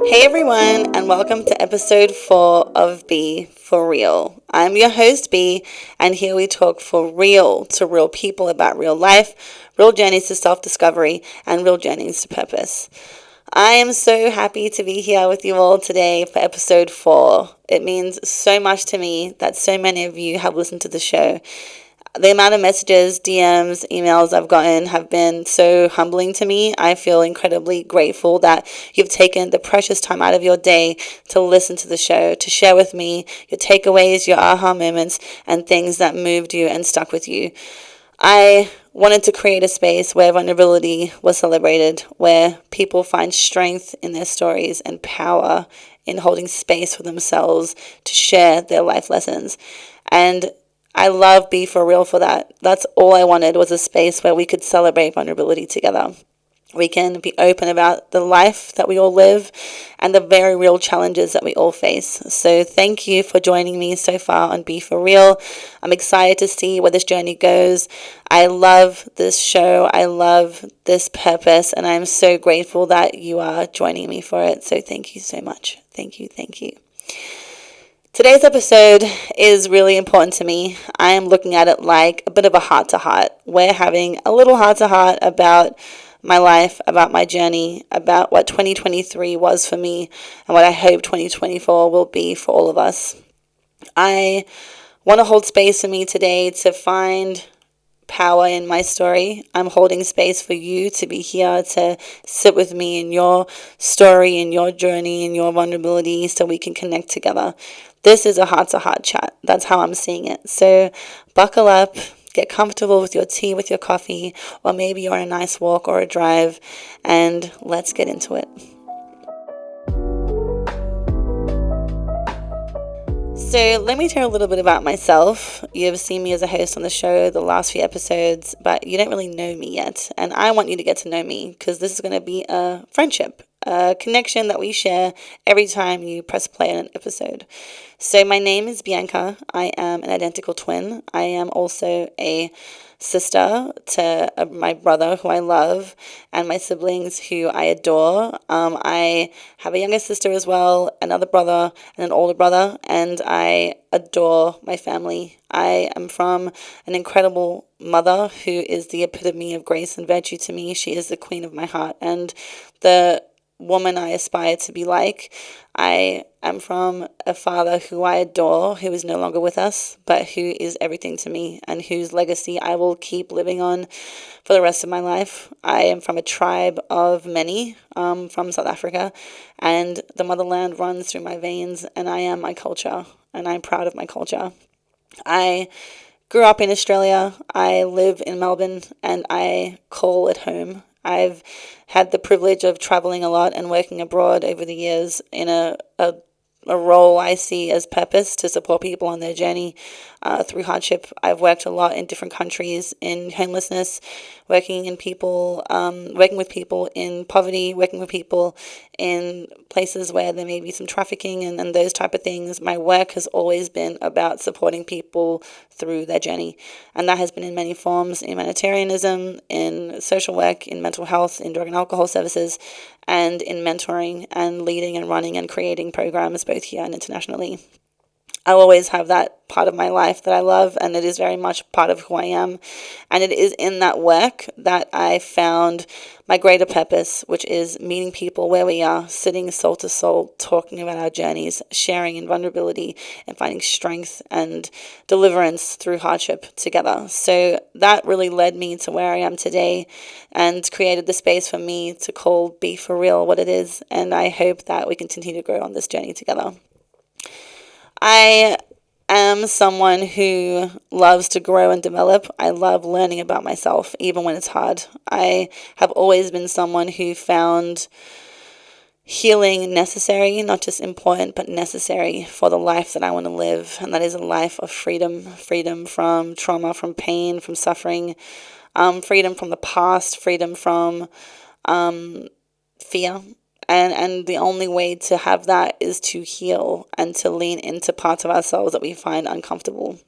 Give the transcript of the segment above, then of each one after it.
Hey everyone, and welcome to episode 4 of Be For Real. I'm your host, B, and here we talk for real to real people about real life, real journeys to self discovery, and real journeys to purpose. I am so happy to be here with you all today for episode 4. It means so much to me that so many of you have listened to the show. The amount of messages, DMs, emails I've gotten have been so humbling to me. I feel incredibly grateful that you've taken the precious time out of your day to listen to the show, to share with me your takeaways, your aha moments, and things that moved you and stuck with you. I wanted to create a space where vulnerability was celebrated, where people find strength in their stories and power in holding space for themselves to share their life lessons. And I love Be For Real for that. That's all I wanted, was a space where we could celebrate vulnerability together. We can be open about the life that we all live and the very real challenges that we all face. So thank you for joining me so far on Be For Real. I'm excited to see where this journey goes. I love this show. I love this purpose, and I'm so grateful that you are joining me for it. So thank you so much. Thank you. Thank you. Today's episode is really important to me. I am looking at it like a bit of a heart-to-heart. We're having a little heart-to-heart about my life, about my journey, about what 2023 was for me, and what I hope 2024 will be for all of us. I want to hold space for me today to find power in my story. I'm holding space for you to be here to sit with me in your story, in your journey, in your vulnerability, so we can connect together. This is a heart-to-heart chat. That's how I'm seeing it. So buckle up, get comfortable with your tea, with your coffee, or maybe you're on a nice walk or a drive, and let's get into it. So let me tell you a little bit about myself. You've seen me as a host on the show the last few episodes, but you don't really know me yet. And I want you to get to know me, because this is going to be a friendship, a connection that we share every time you press play on an episode. So my name is Bianca. I am an identical twin. I am also a sister to my brother, who I love, and my siblings, who I adore. I have a younger sister as well, another brother, and an older brother, and I adore my family. I am from an incredible mother who is the epitome of grace and virtue to me. She is the queen of my heart and the woman I aspire to be like. I am from a father who I adore, who is no longer with us, but who is everything to me, and whose legacy I will keep living on for the rest of my life. I am from a tribe of many, from South Africa, and the motherland runs through my veins, and I am my culture, and I'm proud of my culture. I grew up in Australia. I live in Melbourne, and I call it home. I've had the privilege of traveling a lot and working abroad over the years in a role I see as purpose to support people on their journey through hardship. I've worked a lot in different countries in homelessness, working with people in poverty, working with people in places where there may be some trafficking and those type of things. My work has always been about supporting people through their journey, and that has been in many forms: in humanitarianism, in social work, in mental health, in drug and alcohol services, and in mentoring and leading and running and creating programs both here and internationally. I always have that part of my life that I love, and it is very much part of who I am. And it is in that work that I found my greater purpose, which is meeting people where we are, sitting soul to soul, talking about our journeys, sharing in vulnerability, and finding strength and deliverance through hardship together. So that really led me to where I am today and created the space for me to call Be For Real what it is. And I hope that we continue to grow on this journey together. I am someone who loves to grow and develop. I love learning about myself, even when it's hard. I have always been someone who found healing necessary, not just important, but necessary for the life that I want to live. And that is a life of freedom from trauma, from pain, from suffering, freedom from the past, freedom from fear. And the only way to have that is to heal and to lean into parts of ourselves that we find uncomfortable.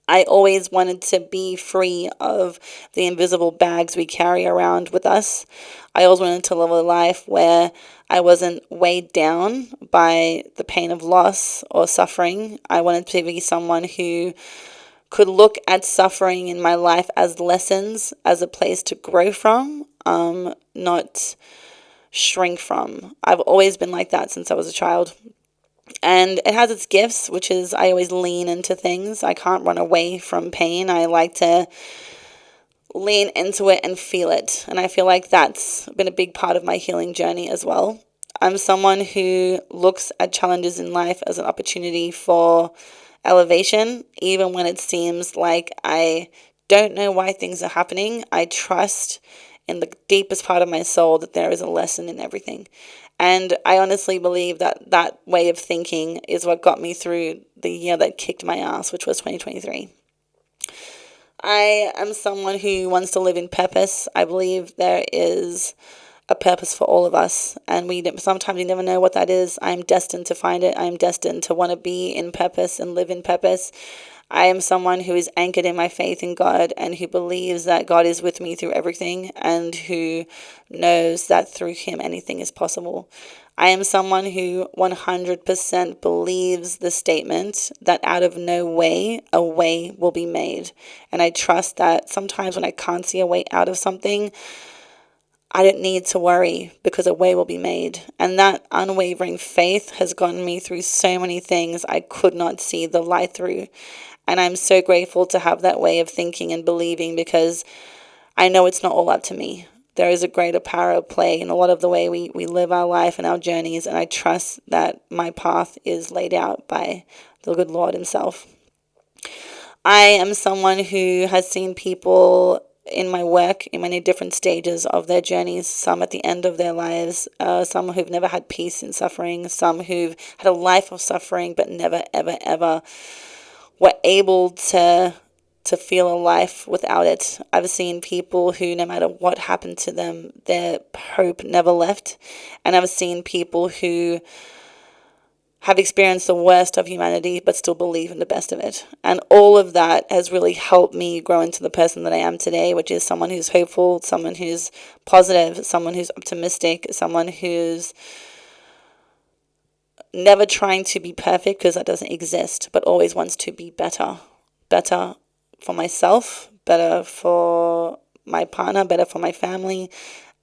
I always wanted to be free of the invisible bags we carry around with us. I always wanted to live a life where I wasn't weighed down by the pain of loss or suffering. I wanted to be someone who could look at suffering in my life as lessons, as a place to grow from, not shrink from. I've always been like that since I was a child. And it has its gifts, which is I always lean into things. I can't run away from pain. I like to lean into it and feel it. And I feel like that's been a big part of my healing journey as well. I'm someone who looks at challenges in life as an opportunity for elevation, even when it seems like I don't know why things are happening. I trust in the deepest part of my soul that there is a lesson in everything. And I honestly believe that that way of thinking is what got me through the year that kicked my ass, which was 2023. I am someone who wants to live in purpose. I believe there is a purpose for all of us, and sometimes we never know what that is. I am destined to find it. I am destined to want to be in purpose and live in purpose. I am someone who is anchored in my faith in God and who believes that God is with me through everything and who knows that through Him anything is possible. I am someone who 100% believes the statement that out of no way, a way will be made. And I trust that sometimes when I can't see a way out of something, I don't need to worry because a way will be made. And that unwavering faith has gotten me through so many things I could not see the light through. And I'm so grateful to have that way of thinking and believing because I know it's not all up to me. There is a greater power at play in a lot of the way we live our life and our journeys. And I trust that my path is laid out by the good Lord Himself. I am someone who has seen people in my work in many different stages of their journeys, some at the end of their lives, some who've never had peace in suffering, some who've had a life of suffering but never, ever, ever were able to feel a life without it. I've seen people who, no matter what happened to them, their hope never left. And I've seen people who have experienced the worst of humanity but still believe in the best of it. And all of that has really helped me grow into the person that I am today, which is someone who's hopeful, someone who's positive, someone who's optimistic, someone who's never trying to be perfect because that doesn't exist, but always wants to be better. Better for myself, better for my partner, better for my family.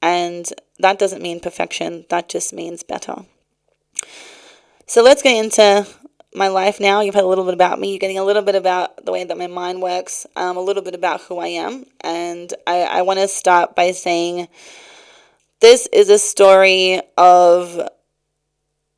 And that doesn't mean perfection. That just means better. So let's get into my life now. You've had a little bit about me. You're getting a little bit about the way that my mind works, a little bit about who I am. And I want to start by saying this is a story of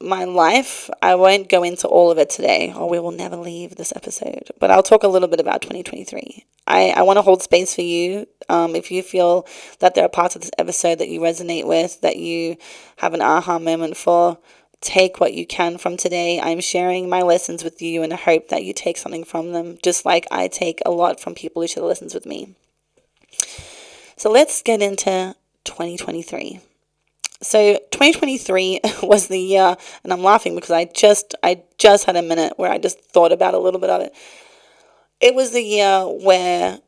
my life. I won't go into all of it today, or we will never leave this episode. But I'll talk a little bit about 2023. I want to hold space for you. If you feel that there are parts of this episode that you resonate with, that you have an aha moment for, take what you can from today. I'm sharing my lessons with you and I hope that you take something from them, just like I take a lot from people who share lessons with me. So let's get into 2023. So 2023 was the year, and I'm laughing because I just had a minute where I just thought about a little bit of it. It was the year where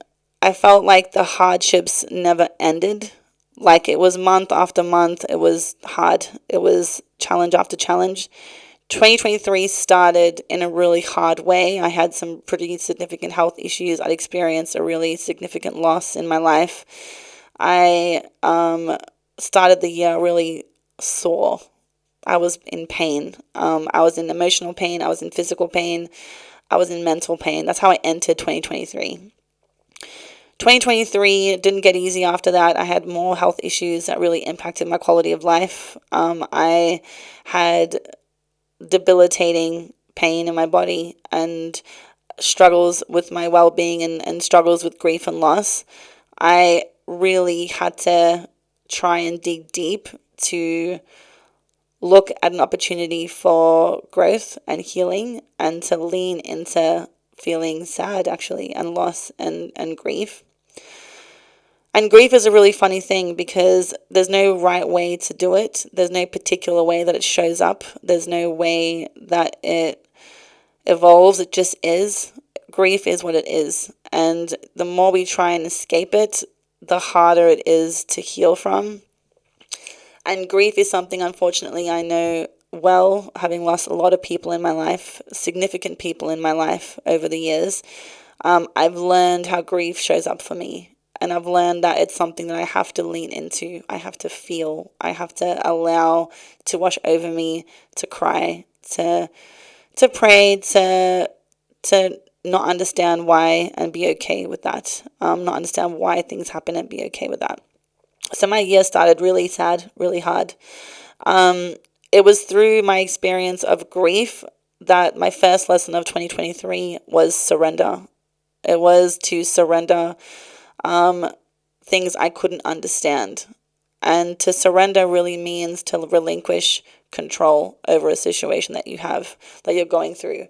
I felt like the hardships never ended. Like it was month after month, it was hard. It was challenge after challenge. 2023 started in a really hard way. I had some pretty significant health issues. I'd experienced a really significant loss in my life. I started the year really sore. I was in pain. I was in emotional pain. I was in physical pain. I was in mental pain. That's how I entered 2023. 2023 didn't get easy after that. I had more health issues that really impacted my quality of life. I had debilitating pain in my body and struggles with my well-being and struggles with grief and loss. I really had to try and dig deep to look at an opportunity for growth and healing and to lean into feeling sad actually and loss and grief. And grief is a really funny thing because there's no right way to do it. There's no particular way that it shows up. There's no way that it evolves. It just is. Grief is what it is. And the more we try and escape it, the harder it is to heal from. And grief is something, unfortunately, I know well, having lost a lot of people in my life, significant people in my life over the years. I've learned how grief shows up for me. And I've learned that it's something that I have to lean into. I have to feel. I have to allow to wash over me, to cry, to pray, to not understand why and be okay with that. Not understand why things happen and be okay with that. So my year started really sad, really hard. It was through my experience of grief that my first lesson of 2023 was surrender. It was to surrender things I couldn't understand. And to surrender really means to relinquish control over a situation that you have, that you're going through.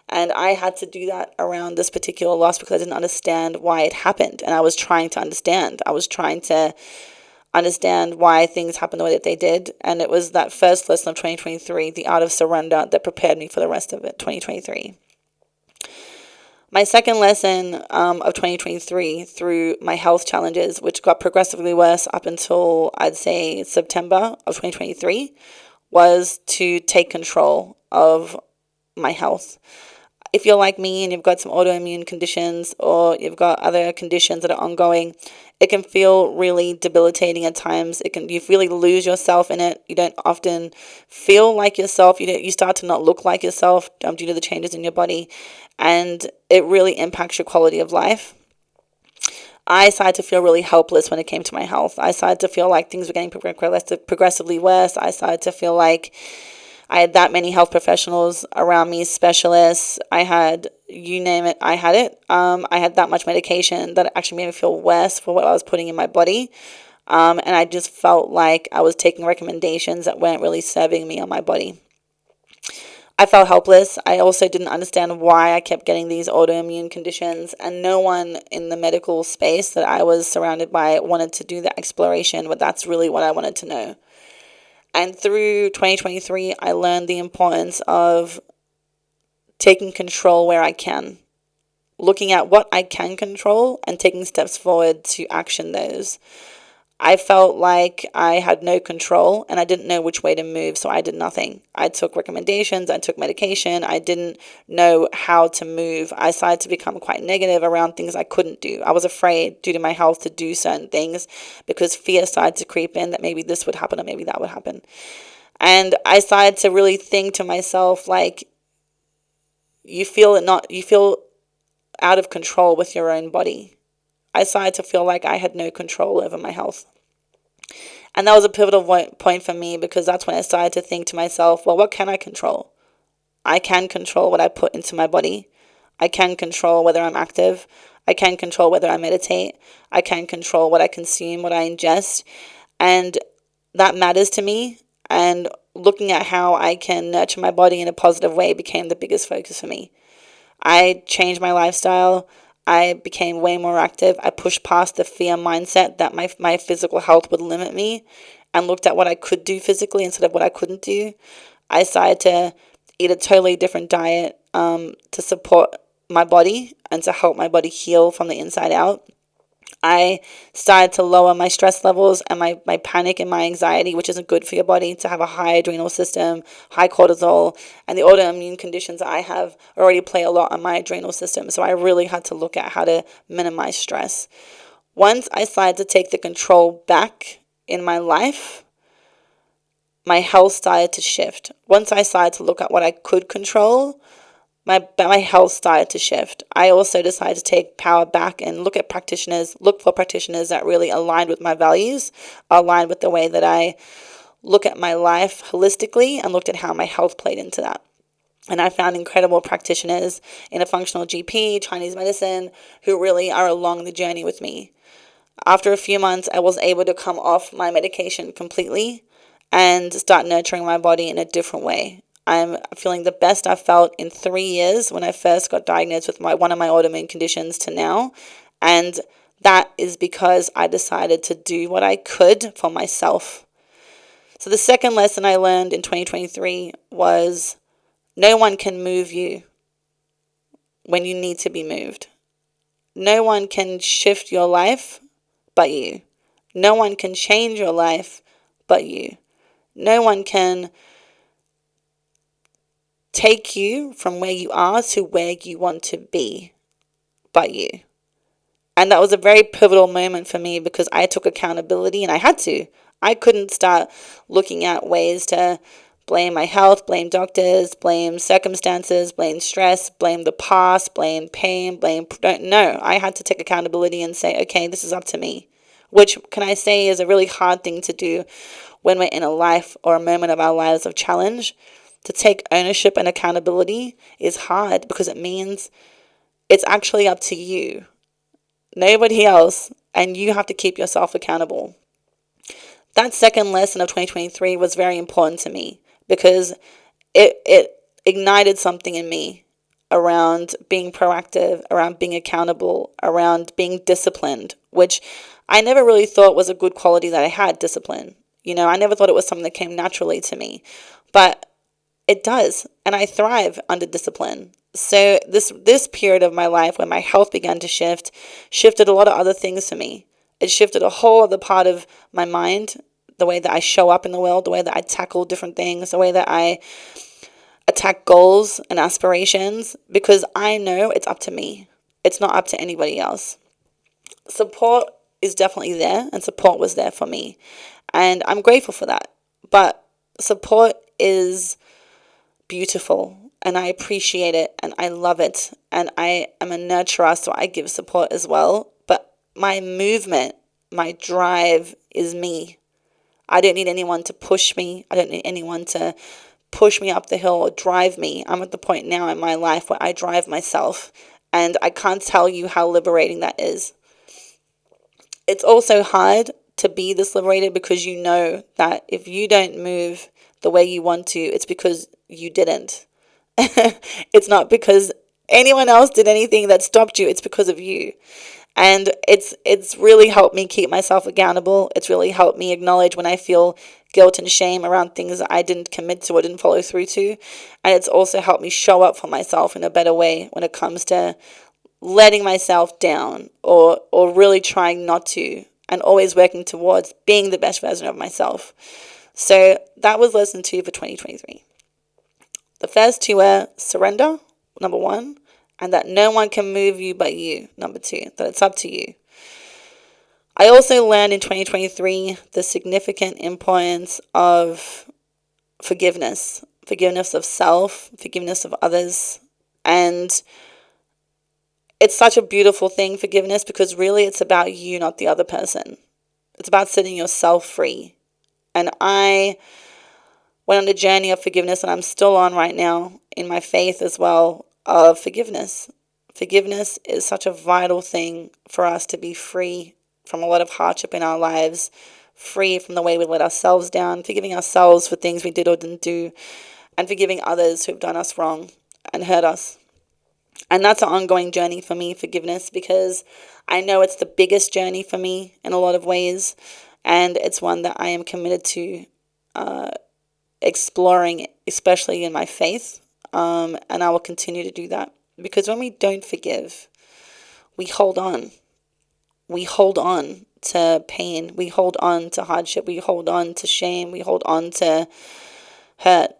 And I had to do that around this particular loss because I didn't understand why it happened. And I was trying to understand. I was trying to understand why things happened the way that they did. And it was that first lesson of 2023, the art of surrender, that prepared me for the rest of it, 2023. My second lesson of 2023 through my health challenges, which got progressively worse up until I'd say September of 2023, was to take control of my health. If you're like me and you've got some autoimmune conditions or you've got other conditions that are ongoing, it can feel really debilitating at times. You really lose yourself in it. You don't often feel like yourself. You start to not look like yourself due to the changes in your body, and it really impacts your quality of life. I started to feel really helpless when it came to my health. I started to feel like things were getting progressively worse. I started to feel like I had that many health professionals around me, specialists. I had, you name it, I had it. I had that much medication that actually made me feel worse for what I was putting in my body. And I just felt like I was taking recommendations that weren't really serving me or my body. I felt helpless. I also didn't understand why I kept getting these autoimmune conditions, and no one in the medical space that I was surrounded by wanted to do the exploration, but that's really what I wanted to know. And through 2023, I learned the importance of taking control where I can, looking at what I can control and taking steps forward to action those. I felt like I had no control and I didn't know which way to move, so I did nothing. I took recommendations, I took medication, I didn't know how to move. I started to become quite negative around things I couldn't do. I was afraid, due to my health, to do certain things because fear started to creep in that maybe this would happen or maybe that would happen. And I started to really think to myself, like, you feel out of control with your own body. I started to feel like I had no control over my health. And that was a pivotal point for me because that's when I started to think to myself, well, what can I control? I can control what I put into my body. I can control whether I'm active. I can control whether I meditate. I can control what I consume, what I ingest. And that matters to me. And looking at how I can nurture my body in a positive way became the biggest focus for me. I changed my lifestyle. I became way more active. I pushed past the fear mindset that my physical health would limit me and looked at what I could do physically instead of what I couldn't do. I decided to eat a totally different diet to support my body and to help my body heal from the inside out. I started to lower my stress levels and my panic and my anxiety, which isn't good for your body, to have a high adrenal system, high cortisol, and the autoimmune conditions I have already play a lot on my adrenal system. So I really had to look at how to minimize stress. Once I started to take the control back in my life, my health started to shift. Once I started to look at what I could control, my health started to shift. I also decided to take power back and look for practitioners that really aligned with my values, aligned with the way that I look at my life holistically, and looked at how my health played into that. And I found incredible practitioners in a functional GP, Chinese medicine, who really are along the journey with me. After a few months, I was able to come off my medication completely and start nurturing my body in a different way. I'm feeling the best I've felt in 3 years when I first got diagnosed with one of my autoimmune conditions to now. And that is because I decided to do what I could for myself. So the second lesson I learned in 2023 was no one can move you when you need to be moved. No one can shift your life but you. No one can change your life but you. No one can take you from where you are to where you want to be but you. And that was a very pivotal moment for me because I took accountability and I had to. I couldn't start looking at ways to blame my health, blame doctors, blame circumstances, blame stress, blame the past, blame pain, blame. No, I had to take accountability and say, okay, this is up to me. Which, can I say, is a really hard thing to do when we're in a life or a moment of our lives of challenge. To take ownership and accountability is hard because it means it's actually up to you, nobody else, and you have to keep yourself accountable. That second lesson of 2023 was very important to me because it ignited something in me around being proactive, around being accountable, around being disciplined, which I never really thought was a good quality that I had, discipline. I never thought it was something that came naturally to me, but it does, and I thrive under discipline. So this period of my life when my health began to shifted a lot of other things for me. It shifted a whole other part of my mind, the way that I show up in the world, the way that I tackle different things, the way that I attack goals and aspirations, because I know it's up to me. It's not up to anybody else. Support is definitely there, and support was there for me. And I'm grateful for that. But support is beautiful, and I appreciate it, and I love it, and I am a nurturer, so I give support as well. But my movement, my drive is me. I don't need anyone to push me. I don't need anyone to push me up the hill or drive me. I'm at the point now in my life where I drive myself, and I can't tell you how liberating that is. It's also hard to be this liberated because you know that if you don't move the way you want to, it's because you didn't. It's not because anyone else did anything that stopped you. It's because of you. And it's really helped me keep myself accountable. It's really helped me acknowledge when I feel guilt and shame around things that I didn't commit to or didn't follow through to. And it's also helped me show up for myself in a better way when it comes to letting myself down or really trying not to, and always working towards being the best version of myself. So that was lesson 2 for 2023. The first 2 were surrender, number 1, and that no one can move you but you, number 2, that it's up to you. I also learned in 2023 the significant importance of forgiveness of self, forgiveness of others. And it's such a beautiful thing, forgiveness, because really it's about you, not the other person. It's about setting yourself free. And I went on a journey of forgiveness, and I'm still on right now in my faith as well, of forgiveness. Forgiveness is such a vital thing for us to be free from a lot of hardship in our lives, free from the way we let ourselves down, forgiving ourselves for things we did or didn't do, and forgiving others who've done us wrong and hurt us. And that's an ongoing journey for me, forgiveness, because I know it's the biggest journey for me in a lot of ways, and it's one that I am committed to exploring, especially in my faith, and I will continue to do that. Because when we don't forgive, we hold on. We hold on to pain. We hold on to hardship. We hold on to shame. We hold on to hurt.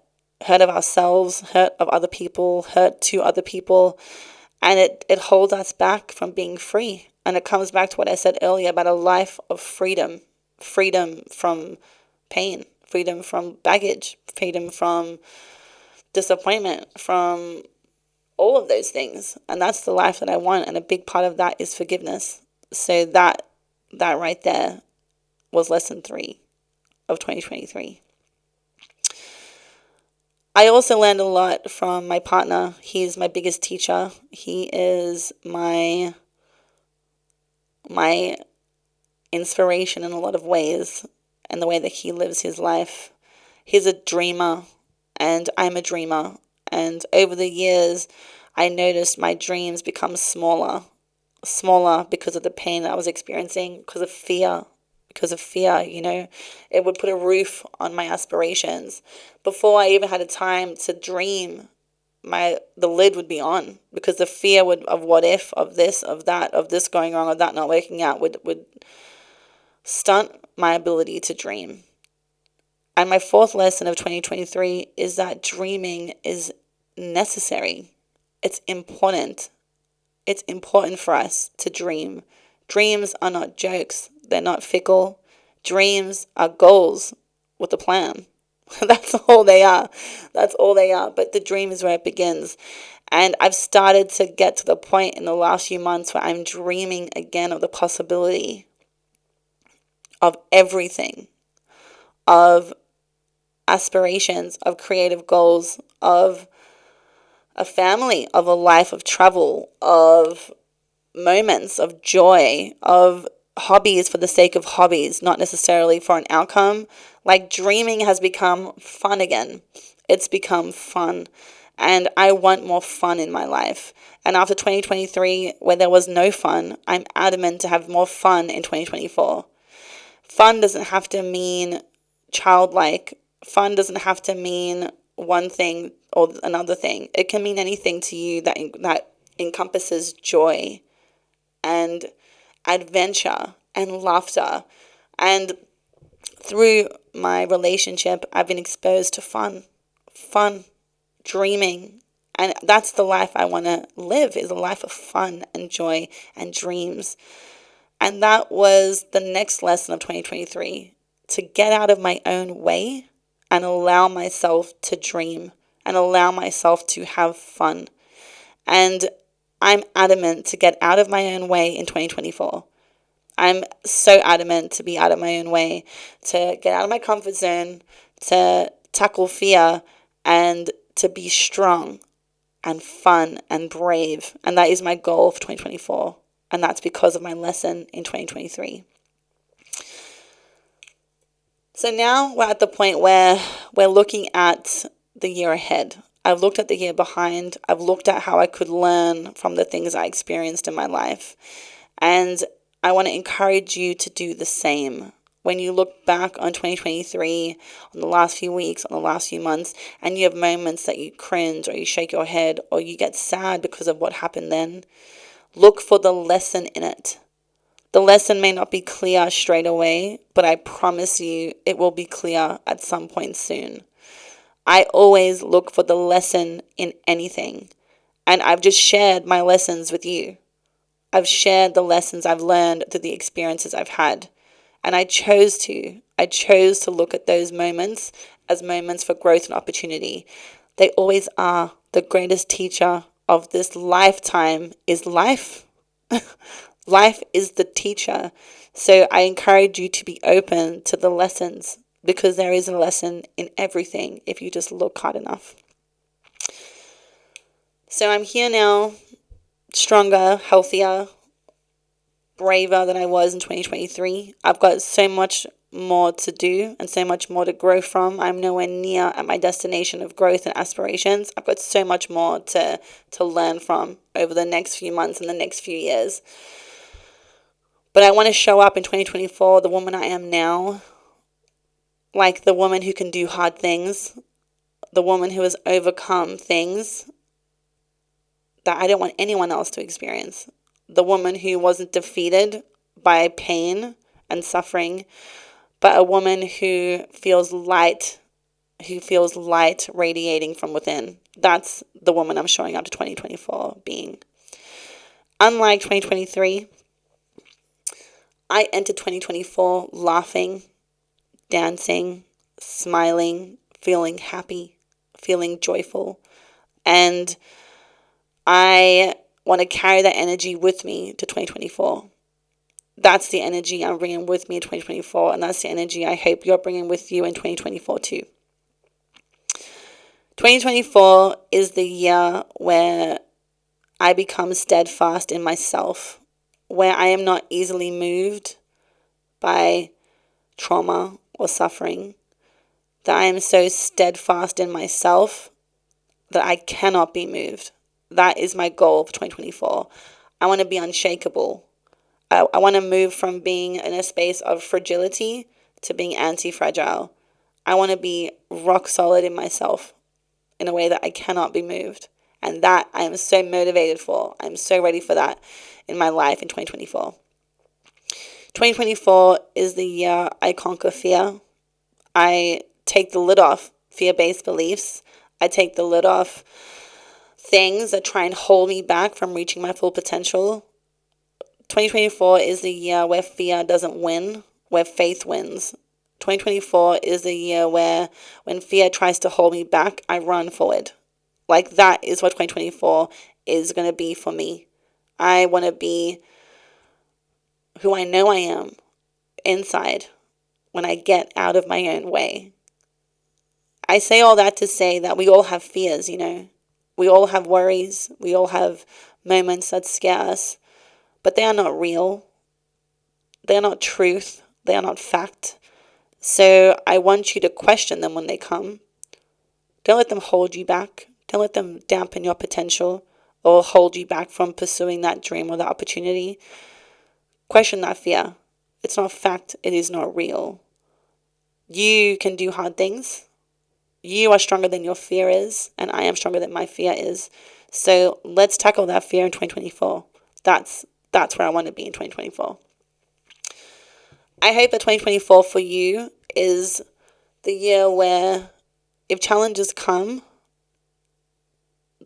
Hurt of ourselves, hurt of other people, hurt to other people. And it holds us back from being free. And it comes back to what I said earlier about a life of freedom. Freedom from pain. Freedom from baggage. Freedom from disappointment. From all of those things. And that's the life that I want. And a big part of that is forgiveness. So that right there was lesson 3 of 2023. I also learned a lot from my partner. He's my biggest teacher. He is my inspiration in a lot of ways, and the way that he lives his life. He's a dreamer, and I'm a dreamer. And over the years, I noticed my dreams become smaller because of the pain that I was experiencing, because of fear, it would put a roof on my aspirations. Before I even had a time to dream, the lid would be on, because the fear of what if, of this, of that, of this going wrong, of that not working out would stunt my ability to dream. And my fourth lesson of 2023 is that dreaming is necessary. It's important. It's important for us to dream. Dreams are not jokes. They're not fickle. Dreams are goals with a plan. That's all they are. That's all they are. But the dream is where it begins. And I've started to get to the point in the last few months where I'm dreaming again of the possibility of everything, of aspirations, of creative goals, of a family, of a life of travel, of moments of joy, of hobbies for the sake of hobbies, not necessarily for an outcome. Like dreaming has become fun again. It's become fun. And I want more fun in my life. And after 2023, where there was no fun, I'm adamant to have more fun in 2024. Fun doesn't have to mean childlike. Fun doesn't have to mean one thing or another thing. It can mean anything to you that encompasses joy and adventure and laughter. And through my relationship, I've been exposed to fun, dreaming. And that's the life I want to live, is a life of fun and joy and dreams. And that was the next lesson of 2023, to get out of my own way and allow myself to dream and allow myself to have fun. And I'm adamant to get out of my own way in 2024. I'm so adamant to be out of my own way, to get out of my comfort zone, to tackle fear, and to be strong and fun and brave. And that is my goal for 2024. And that's because of my lesson in 2023. So now we're at the point where we're looking at the year ahead. I've looked at the year behind. I've looked at how I could learn from the things I experienced in my life. And I want to encourage you to do the same. When you look back on 2023, on the last few weeks, on the last few months, and you have moments that you cringe or you shake your head or you get sad because of what happened then, look for the lesson in it. The lesson may not be clear straight away, but I promise you it will be clear at some point soon. I always look for the lesson in anything. And I've just shared my lessons with you. I've shared the lessons I've learned through the experiences I've had. And I chose to. I chose to look at those moments as moments for growth and opportunity. They always are. The greatest teacher of this lifetime is life. Life is the teacher. So I encourage you to be open to the lessons, because there is a lesson in everything if you just look hard enough. So I'm here now, stronger, healthier, braver than I was in 2023. I've got so much more to do and so much more to grow from. I'm nowhere near at my destination of growth and aspirations. I've got so much more to learn from over the next few months and the next few years. But I want to show up in 2024 the woman I am now, like the woman who can do hard things, the woman who has overcome things that I don't want anyone else to experience, the woman who wasn't defeated by pain and suffering, but a woman who feels light radiating from within. That's the woman I'm showing up to 2024 being. Unlike 2023, I entered 2024 laughing, dancing, smiling, feeling happy, feeling joyful. And I want to carry that energy with me to 2024. That's the energy I'm bringing with me in 2024. And that's the energy I hope you're bringing with you in 2024 too. 2024 is the year where I become steadfast in myself, where I am not easily moved by trauma or suffering, that I am so steadfast in myself that I cannot be moved. That is my goal for 2024. I want to be unshakable. I want to move from being in a space of fragility to being anti-fragile. I want to be rock solid in myself in a way that I cannot be moved. And that I am so motivated for. I'm so ready for that in my life in 2024. 2024 is the year I conquer fear. I take the lid off fear-based beliefs. I take the lid off things that try and hold me back from reaching my full potential. 2024 is the year where fear doesn't win, where faith wins. 2024 is the year where when fear tries to hold me back, I run forward. Like, that is what 2024 is going to be for me. I want to be who I know I am inside when I get out of my own way. I say all that to say that we all have fears, We all have worries. We all have moments that scare us. But they are not real. They are not truth. They are not fact. So I want you to question them when they come. Don't let them hold you back. Don't let them dampen your potential or hold you back from pursuing that dream or that opportunity. Question that fear. It's not fact. It is not real. You can do hard things. You are stronger than your fear is, and I am stronger than my fear is. So let's tackle that fear in 2024. That's where I want to be in 2024. I hope that 2024 for you is the year where if challenges come,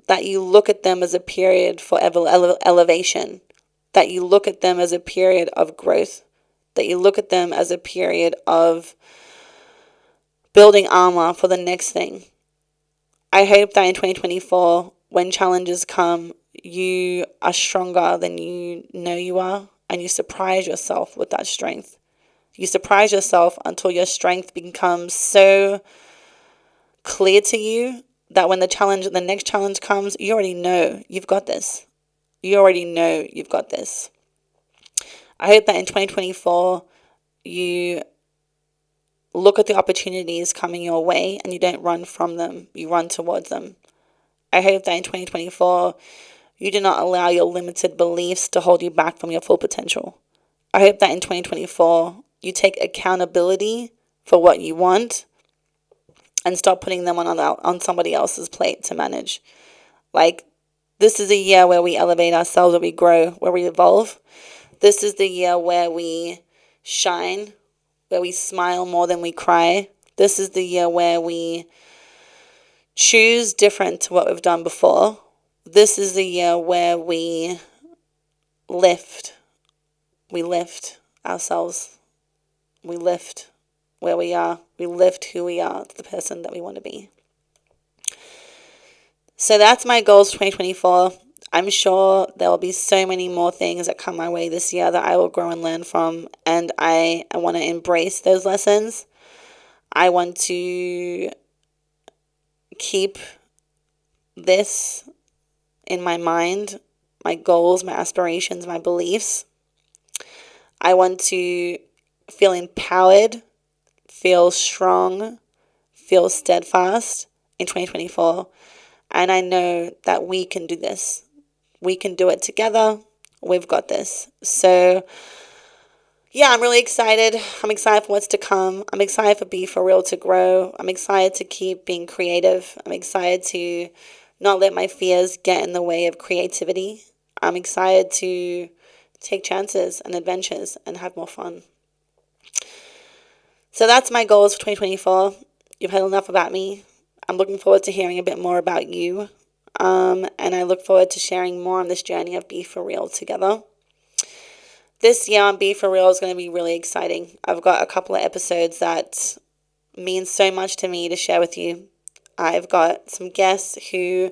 that you look at them as a period for elevation, that you look at them as a period of growth, that you look at them as a period of building armor for the next thing. I hope that in 2024, when challenges come, you are stronger than you know you are, and you surprise yourself with that strength. You surprise yourself until your strength becomes so clear to you that when the next challenge comes, you already know you've got this. You already know you've got this. I hope that in 2024, you look at the opportunities coming your way and you don't run from them, you run towards them. I hope that in 2024, you do not allow your limited beliefs to hold you back from your full potential. I hope that in 2024, you take accountability for what you want and stop putting them on somebody else's plate to manage. Like, this is a year where we elevate ourselves, where we grow, where we evolve. This is the year where we shine, where we smile more than we cry. This is the year where we choose different to what we've done before. This is the year where we lift. We lift ourselves. We lift where we are. We lift who we are to the person that we want to be. So that's my goals for 2024. I'm sure there will be so many more things that come my way this year that I will grow and learn from. And I want to embrace those lessons. I want to keep this in my mind, my goals, my aspirations, my beliefs. I want to feel empowered, feel strong, feel steadfast in 2024. And I know that we can do this. We can do it together. We've got this. So, yeah, I'm really excited. I'm excited for what's to come. I'm excited for Be For Real to grow. I'm excited to keep being creative. I'm excited to not let my fears get in the way of creativity. I'm excited to take chances and adventures and have more fun. So that's my goals for 2024. You've heard enough about me. I'm looking forward to hearing a bit more about you. And I look forward to sharing more on this journey of Be For Real together. This year on Be For Real is going to be really exciting. I've got a couple of episodes that mean so much to me to share with you. I've got some guests who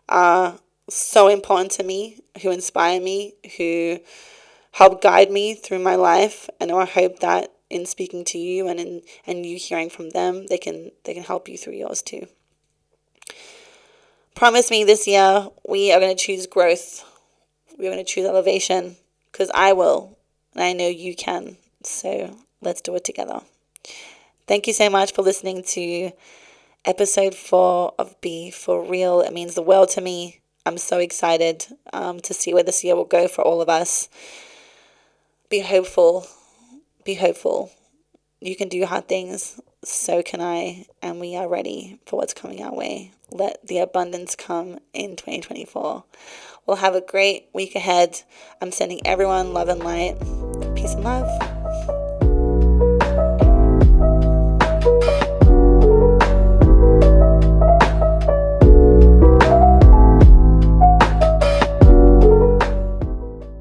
are so important to me, who inspire me, who help guide me through my life, and I hope that in speaking to you and you hearing from them, they can help you through yours too. Promise me this year we are going to choose growth. We're going to choose elevation, because I will, and I know you can. So let's do it together. Thank you so much for listening to episode 4 of Be For Real. It means the world to me. I'm so excited to see where this year will go for all of us. Be hopeful. Be hopeful. You can do hard things. So can I. And we are ready for what's coming our way. Let the abundance come in 2024. We'll have a great week ahead. I'm sending everyone love and light. Peace and love.